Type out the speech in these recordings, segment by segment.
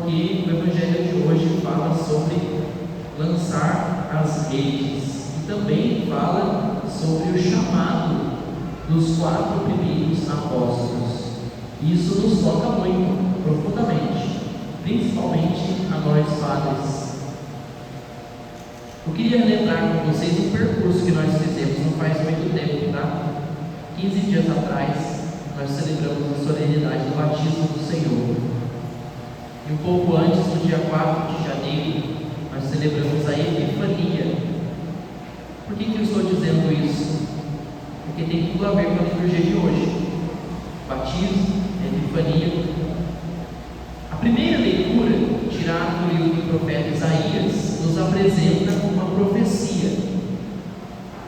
porque o Evangelho de hoje fala sobre lançar as redes e também fala sobre o chamado dos 4 primeiros apóstolos. Isso nos toca muito, profundamente, principalmente a nós padres. Eu queria lembrar com vocês um percurso que nós fizemos não faz muito tempo, tá? 15 dias atrás, nós celebramos a solenidade do batismo do Senhor. E um pouco antes, no dia 4 de janeiro, nós celebramos a Epifania. Por que eu estou dizendo isso? Porque tem tudo a ver com a liturgia de hoje. Batismo, Epifania. A primeira leitura, tirada do livro do profeta Isaías, nos apresenta uma profecia.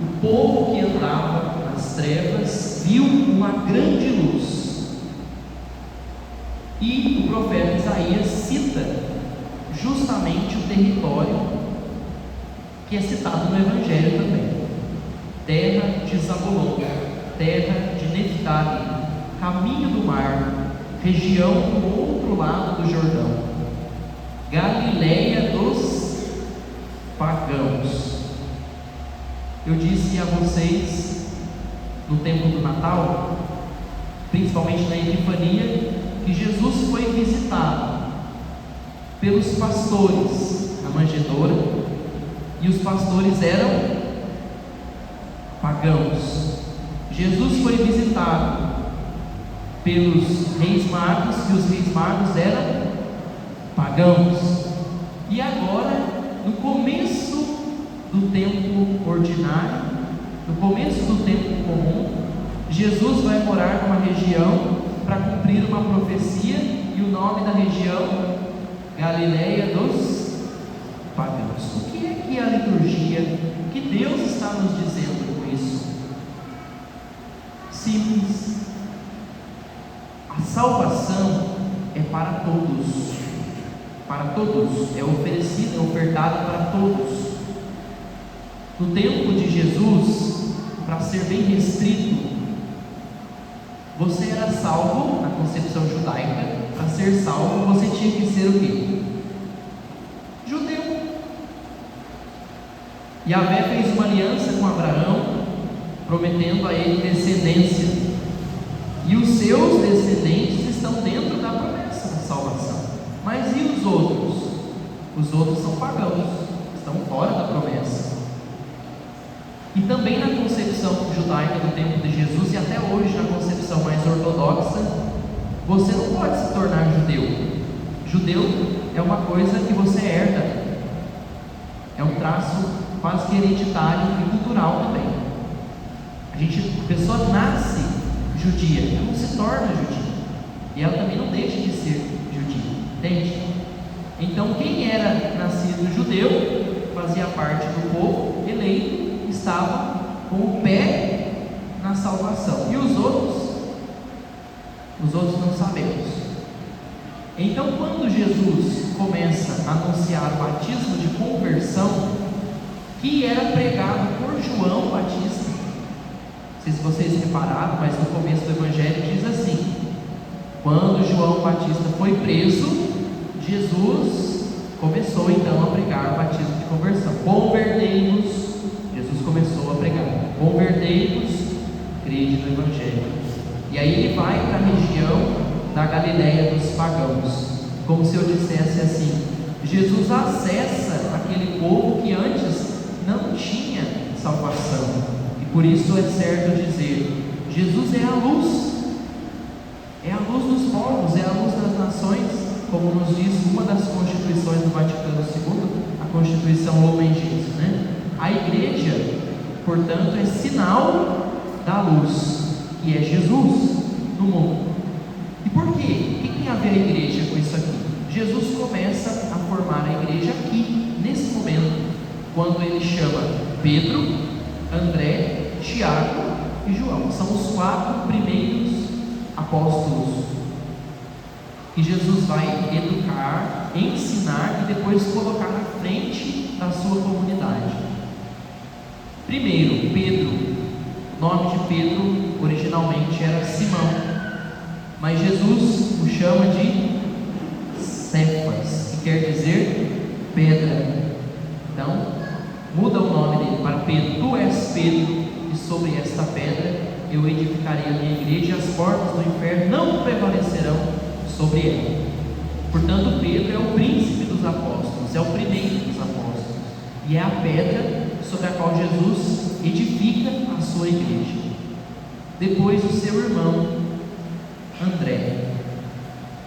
O povo que andava nas trevas viu uma grande luz. E o profeta Isaías cita justamente o território que é citado no Evangelho também: terra de Zabulon, terra de Neftali, caminho do mar, região do outro lado do Jordão, Galileia dos pagãos. Eu disse a vocês no tempo do Natal, principalmente na Epifania, que Jesus foi visitado pelos pastores na manjedoura, e os pastores eram pagãos. Jesus foi visitado pelos reis magos, e os reis magos eram pagãos. E agora, no começo do tempo ordinário, no começo do tempo comum, Jesus vai morar numa região para cumprir uma profecia, e o nome da região: Galileia dos pagãos. O que é que a liturgia, o que Deus está nos dizendo com isso? Simples. A salvação é para todos. Para todos. É oferecida, é ofertada para todos. No tempo de Jesus, para ser bem restrito, você era salvo na concepção judaica. Para ser salvo, você tinha que ser o quê? Judeu. Yahvé fez uma aliança com Abraão, prometendo a ele descendência, e os seus descendentes estão dentro da promessa da salvação. Mas e os outros? Os outros são pagãos, estão fora da promessa. E também na concepção judaica do tempo de Jesus, e até hoje na concepção mais ortodoxa, você não pode se tornar judeu. Judeu é uma coisa que você herda, é um traço quase que hereditário e cultural também. A pessoa nasce judia, ela não se torna judia, e ela também não deixa de ser judia, entende? Então, quem era nascido judeu fazia parte do povo eleito, estava com o pé na salvação. E os outros não sabemos. Então, quando Jesus começa a anunciar o batismo de conversão, que era pregado por João Batista, não sei se vocês repararam, mas no começo do Evangelho diz assim: quando João Batista foi preso, Jesus começou então a pregar o batismo de conversão. Convertei-vos. Jesus começou a pregar: convertei-vos, crede no Evangelho. E aí ele vai para a região da Galileia dos pagãos, como se eu dissesse assim: Jesus acessa aquele povo que antes não tinha salvação. E por isso é certo dizer: Jesus é a luz dos povos, é a luz das nações, como nos diz uma das constituições do Vaticano II, a Constituição Lumen Gentium, né? A igreja, portanto, é sinal da luz, que é Jesus no mundo. E por quê? O que tem a ver a igreja com isso aqui? Jesus começa a formar a igreja aqui, nesse momento, quando ele chama Pedro, André, Tiago e João. São os 4 primeiros apóstolos que Jesus vai educar, ensinar e depois colocar na frente da sua comunidade. Primeiro, Pedro. O nome de Pedro originalmente era Simão, mas Jesus o chama de Cefas. pedra. Então, muda o nome dele para Pedro. Tu és Pedro, e sobre esta pedra eu edificarei a minha igreja, e as portas do inferno não prevalecerão sobre ela. Portanto, Pedro é o príncipe dos apóstolos, é o primeiro dos apóstolos, e é a pedra sobre a qual Jesus edifica a sua igreja. Depois, o seu irmão André.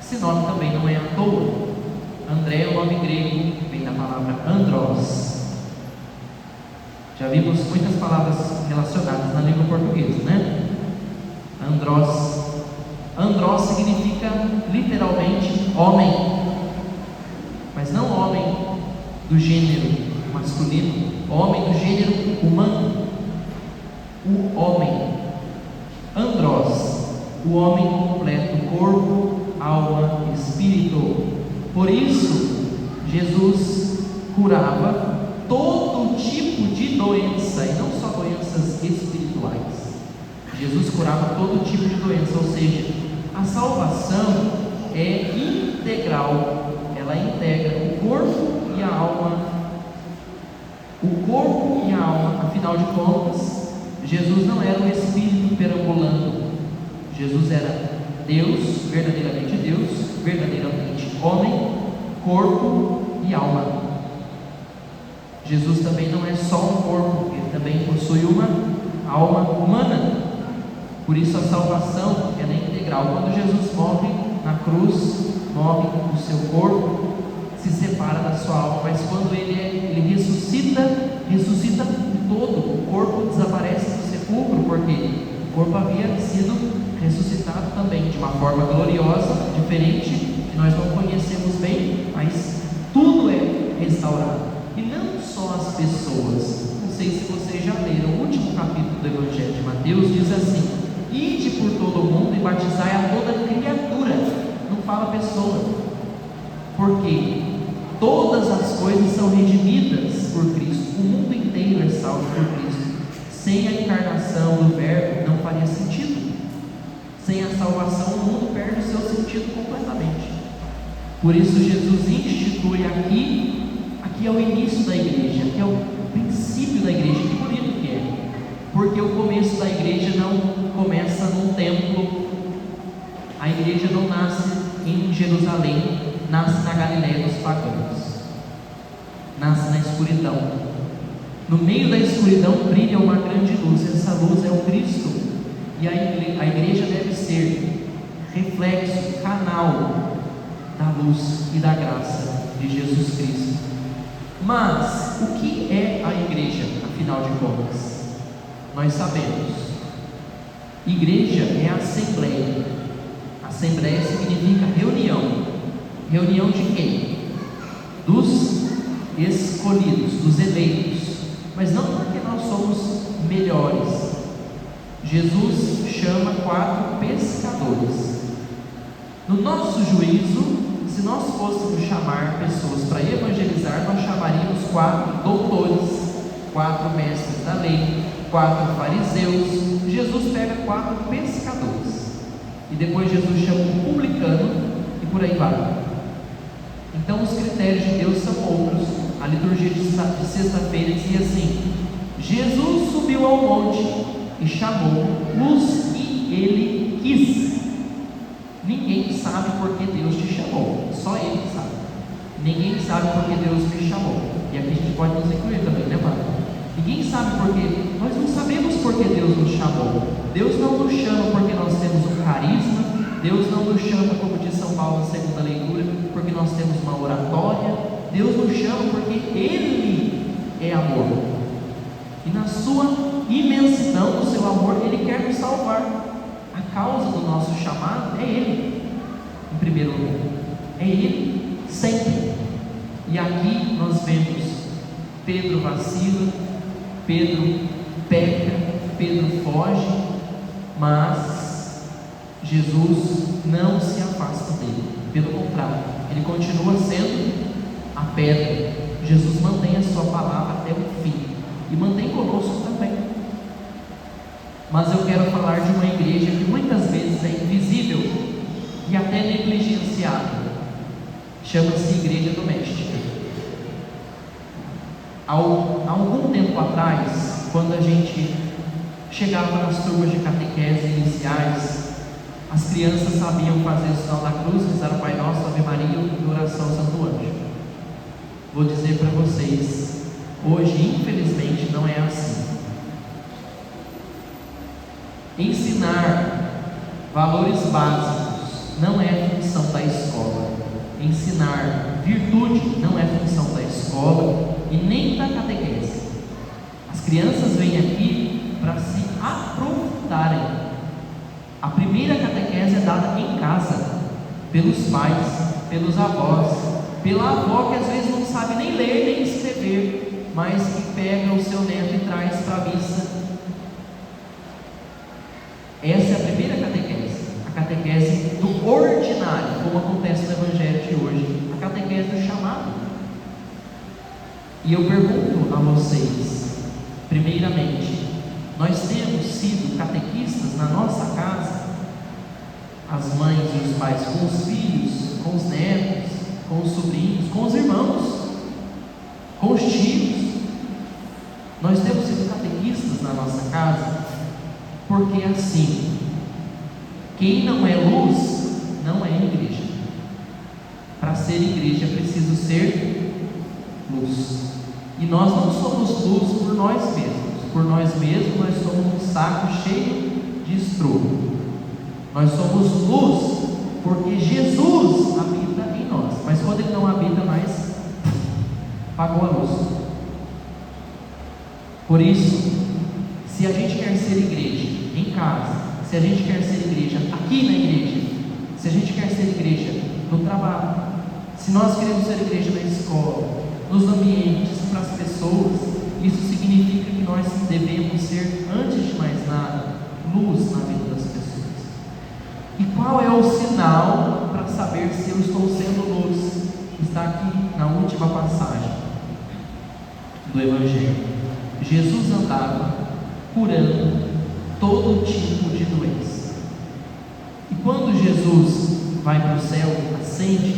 Esse nome também não é à toa. André é o nome grego, vem da palavra andros. Já vimos muitas palavras relacionadas na língua portuguesa, né? Andros. Andros significa literalmente homem, mas não homem do gênero masculino, homem do gênero humano. O homem. Andros, o homem completo, corpo, alma, espírito. Por isso, Jesus curava todo tipo de doença, e não só doenças espirituais. Jesus curava todo tipo de doença, ou seja, a salvação é integral, ela integra o corpo e a alma. O corpo e a alma, afinal de contas, Jesus não era um espírito perambulando. Jesus era Deus, verdadeiramente homem, corpo e alma. Jesus também não é só um corpo, ele também possui uma alma humana. Por isso a salvação ela é integral. Quando Jesus morre na cruz, morre o seu corpo, se separa da sua alma, mas quando ele ressuscita todo, o corpo desaparece do sepulcro, porque o corpo havia sido ressuscitado também de uma forma gloriosa, diferente, que nós não conhecemos bem, mas tudo é restaurado. E não só as pessoas. Não sei se vocês já leram o último capítulo do Evangelho de Mateus, diz assim: ide por todo o mundo e batizai a toda criatura. Não fala pessoa, porque todas as coisas são redimidas por Cristo. O mundo inteiro é salvo por Cristo. Sem a encarnação do Verbo não faria sentido. Sem a salvação, o mundo perde o seu sentido completamente. Por isso Jesus institui aqui é o início da igreja, aqui é o princípio da igreja. Que bonito que é, porque o começo da igreja não começa num templo. A igreja não nasce em Jerusalém, nasce na Galiléia dos pagãos, nasce na escuridão. No meio da escuridão brilha uma grande luz, essa luz é o Cristo, e a igreja deve ser reflexo, canal da luz e da graça de Jesus Cristo. Mas o que é a igreja, afinal de contas? Nós sabemos. Igreja é assembleia. Assembleia significa reunião. Reunião de quem? Dos escolhidos, dos eleitos. Mas não porque nós somos melhores. Jesus chama 4 pescadores. No nosso juízo, se nós fôssemos chamar pessoas para evangelizar, nós chamaríamos 4 doutores, 4 mestres da lei, 4 fariseus. Jesus pega 4 pescadores, e depois Jesus chama um publicano, e por aí vai. Então os critérios de Deus são outros. A liturgia de sexta-feira dizia assim: Jesus subiu ao monte e chamou os que ele quis. Ninguém sabe por que Deus te chamou, só Ele sabe. Ninguém sabe por que Deus me chamou. E aqui a gente pode nos incluir também, né, mano? Ninguém sabe por quê. Nós não sabemos por que Deus nos chamou. Deus não nos chama porque nós temos um carisma. Deus não nos chama, como diz São Paulo na segunda leitura, porque nós temos uma oratória. Deus nos chama porque Ele é amor. E na sua imensidão, no seu amor, Ele quer nos salvar. A causa do nosso chamado é Ele, em primeiro lugar. É Ele, sempre. E aqui nós vemos Pedro vacila, Pedro peca, Pedro foge, mas Jesus não se afasta dele. Pelo contrário, ele continua sendo a pedra. Jesus mantém a sua palavra até o fim e mantém conosco também. Mas eu quero falar de uma igreja que muitas vezes é invisível e até negligenciada. Chama-se igreja doméstica. Há algum tempo atrás, quando a gente chegava nas turmas de catequese iniciais, as crianças sabiam fazer o sinal da cruz, rezar o Pai Nosso, Ave Maria e oração ao Santo Anjo. Vou dizer para vocês, hoje infelizmente não é assim. Ensinar valores básicos não é função da escola. Ensinar virtude não é função da escola e nem da catequese. As crianças vêm aqui para se aprofundarem. A primeira catequese é dada em casa, pelos pais, pelos avós, pela avó que às vezes não sabe nem ler nem escrever, mas que pega o seu neto e traz para a missa. Essa é a primeira catequese, a catequese do ordinário, como acontece no Evangelho de hoje, a catequese do chamado. E eu pergunto a vocês, primeiramente, nós temos sido catequistas na nossa casa? As mães e os pais com os filhos, com os netos, com os sobrinhos, com os irmãos, com os tios. Nós temos sido catequistas na nossa casa? Porque assim, quem não é luz, não é igreja. Para ser igreja é preciso ser luz. E nós não somos luz por nós mesmos. Por nós mesmos nós somos um saco cheio de estrume. Nós somos luz porque Jesus habita em nós. Mas quando Ele não habita mais, apagou a luz. Por isso, se a gente quer ser igreja em casa, se a gente quer ser igreja aqui na igreja, se a gente quer ser igreja no trabalho, se nós queremos ser igreja na escola, nos ambientes, para as pessoas, isso significa que nós devemos ser, antes de mais nada, luz na vida das pessoas. E qual é o sinal para saber se eu estou sendo luz? Está aqui na última passagem do Evangelho. Jesus andava curando todo tipo de doença. E quando Jesus vai para o céu, ascende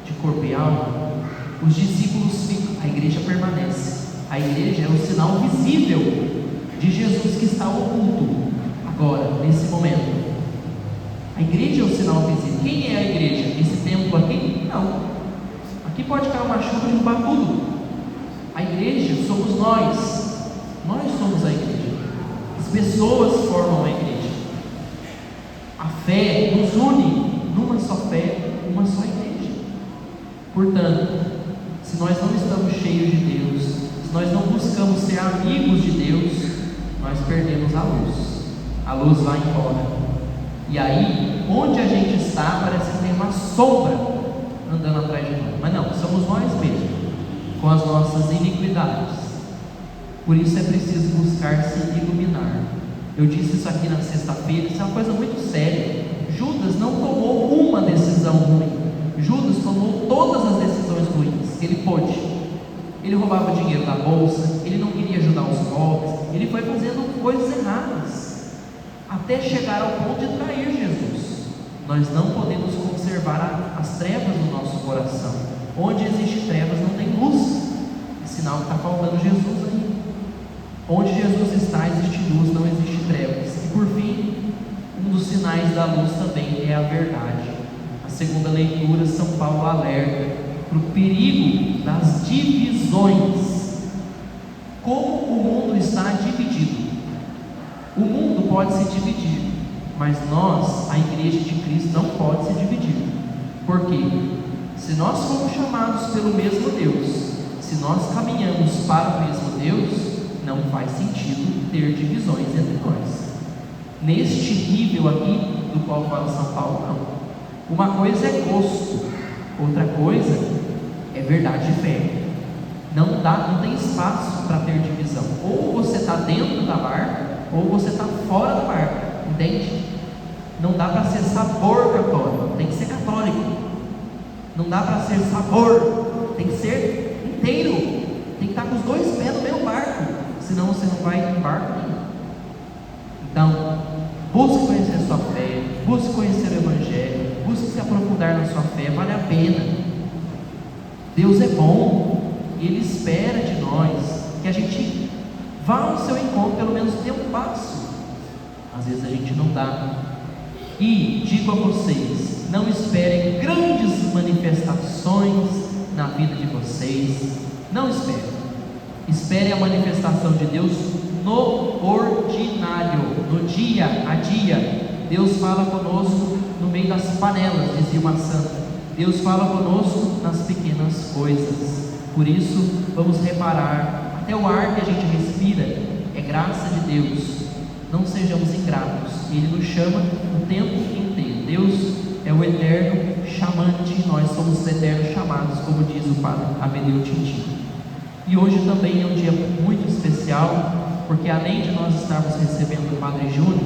de corpo e alma, os discípulos ficam, a igreja permanece. A igreja é o sinal visível de Jesus que está oculto agora, nesse momento. A igreja é o sinal visível. Quem é a igreja? Esse templo aqui? Não. Aqui pode cair uma chuva e derrubar tudo. A igreja somos nós. Nós somos a igreja. As pessoas formam a igreja. A fé nos une numa só fé, uma só igreja. Portanto, se nós não estamos cheios de Deus, se nós não buscamos ser amigos de Deus, nós perdemos a luz. A luz vai embora. E aí, onde a gente está, parece que tem uma sombra andando atrás de nós. Mas não, somos nós mesmos, com as nossas iniquidades. Por isso é preciso buscar se iluminar. Eu disse isso aqui na sexta-feira, isso é uma coisa muito séria. Judas não tomou uma decisão ruim. Judas tomou todas as decisões ruins que ele pôde. Ele roubava dinheiro da bolsa, ele não queria ajudar os pobres, ele foi fazendo coisas erradas, até chegar ao ponto de trair Jesus. Nós não podemos conservar as trevas no nosso coração. Onde existe trevas não tem luz. É sinal que está faltando Jesus aí. Onde Jesus está, existe luz, não existe trevas. E por fim, um dos sinais da luz também é a verdade. A segunda leitura, São Paulo alerta para o perigo das divisões. Como o mundo está dividido. O mundo pode se dividir, mas nós, a igreja de Cristo, não pode se dividir. Por quê? Se nós somos chamados pelo mesmo Deus, se nós caminhamos para o mesmo Deus, não faz sentido ter divisões entre nós. Neste nível aqui, do qual fala São Paulo, não. Uma coisa é gosto, outra coisa é verdade e fé. Não tem espaço para ter divisão. Ou você está dentro da barca, ou você está fora da barca, entende? Não dá para ser sabor católico, tem que ser católico. Não dá para ser sabor, tem que ser inteiro. Tem que estar com os dois pés no mesmo barco, senão você não vai em barco nenhum. Então, busque conhecer a sua fé, busque conhecer o Evangelho, busque se aprofundar na sua fé, vale a pena. Deus é bom, e Ele espera de nós que a gente vá ao seu encontro, pelo menos dê um passo. Às vezes a gente não dá. E digo a vocês, não esperem grandes manifestações na vida de vocês. Não esperem. Esperem a manifestação de Deus no ordinário, no dia a dia. Deus fala conosco no meio das panelas, dizia uma santa. Deus fala conosco nas pequenas coisas. Por isso, vamos reparar, até o ar que a gente respira é graça de Deus. Não sejamos ingratos. Ele nos chama o tempo inteiro. Deus é o eterno chamante, nós somos os eternos chamados, como diz o padre Abeleu Tintin. E hoje também é um dia muito especial, porque além de nós estarmos recebendo o Padre Júnior,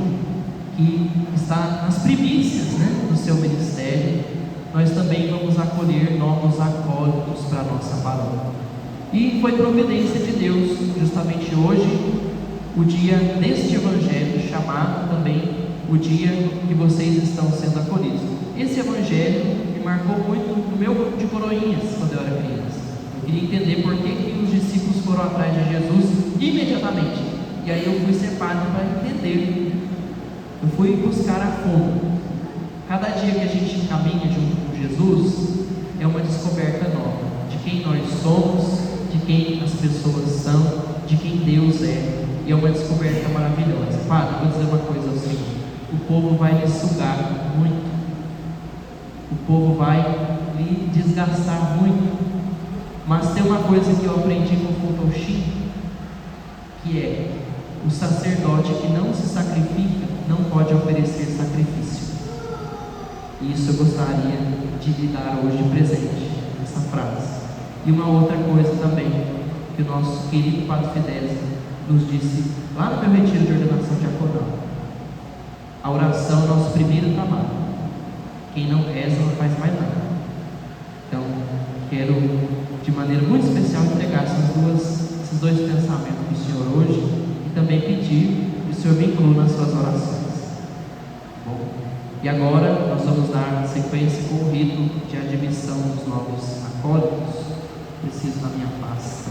que está nas primícias, do seu ministério, nós também vamos acolher novos acólitos para a nossa paróquia. E foi providência de Deus, justamente hoje, o dia deste Evangelho, chamado também o dia que vocês estão sendo acolhidos. Esse Evangelho me marcou muito no meu grupo de coroinhas, quando eu era criança. Eu queria entender por que os discípulos foram atrás de Jesus imediatamente. E aí eu fui ser padre para entender. Eu fui buscar a fundo. Cada dia que a gente caminha junto com Jesus é uma descoberta nova de quem nós somos, de quem as pessoas são, de quem Deus é. E é uma descoberta maravilhosa. Padre, vou dizer uma coisa ao Senhor: o povo vai lhe sugar muito, o povo vai lhe desgastar muito. Mas tem uma coisa que eu aprendi com o Futoshi, que é: o sacerdote que não se sacrifica não pode oferecer sacrifício. E isso eu gostaria de lhe dar hoje de presente, essa frase. E uma outra coisa também, que o nosso querido Padre Fidelis nos disse lá no meu retiro de ordenação diaconal: a oração é o nosso primeiro trabalho. Quem não reza não faz mais nada. Então, quero de maneira muito especial entregar esses dois pensamentos para o Senhor hoje, e também pedir que o Senhor me inclua nas suas orações. Bom, e agora nós vamos dar sequência com o rito de admissão dos novos acólitos. Preciso da minha pasta.